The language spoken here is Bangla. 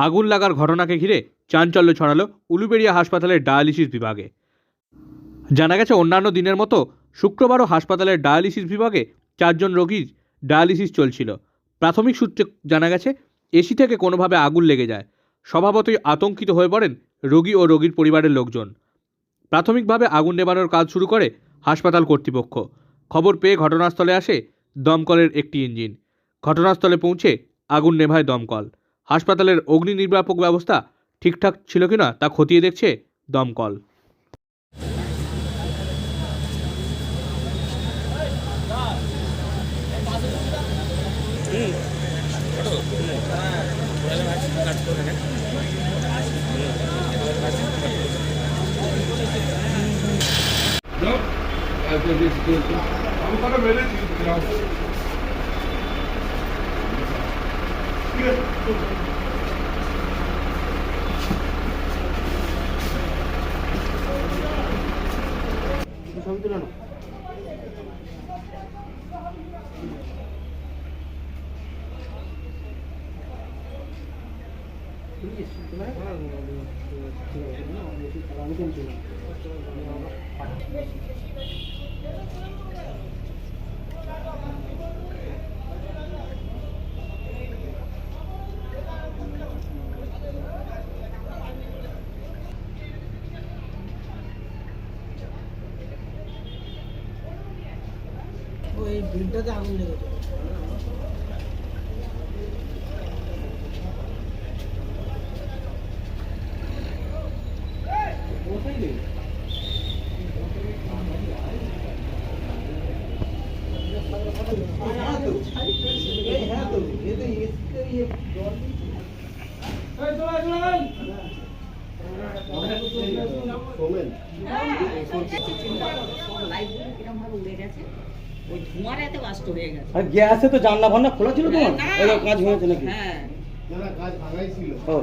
আগুন লাগার ঘটনাকে ঘিরে চাঞ্চল্য ছড়ালো উলুবেড়িয়া হাসপাতালের ডায়ালিসিস বিভাগে। জানা গেছে, অন্যান্য দিনের মতো শুক্রবারও হাসপাতালের ডায়ালিসিস বিভাগে 4 জন রোগীর ডায়ালিসিস চলছিল। প্রাথমিক সূত্রে জানা গেছে, এসি থেকে কোনোভাবে আগুন লেগে যায়। স্বভাবতই আতঙ্কিত হয়ে পড়েন রোগী ও রোগীর পরিবারের লোকজন। প্রাথমিকভাবে আগুন নেভানোর কাজ শুরু করে হাসপাতাল কর্তৃপক্ষ। খবর পেয়ে ঘটনাস্থলে আসে দমকলের একটি ইঞ্জিন। ঘটনাস্থলে পৌঁছে আগুন নেভায় দমকল। হাসপাতালের অগ্নি নির্বাপক ব্যবস্থা ঠিকঠাক ছিল কিনা তা খতিয়ে দেখছে দমকল। ওই বিলটাতে আগুন লেগেছে। গ্যাসে তো জানলা ভান্না খোলা ছিল তোমার? কাজ হয়েছে নাকি? হ্যাঁ, কাজ ভাঙাই ছিল। ও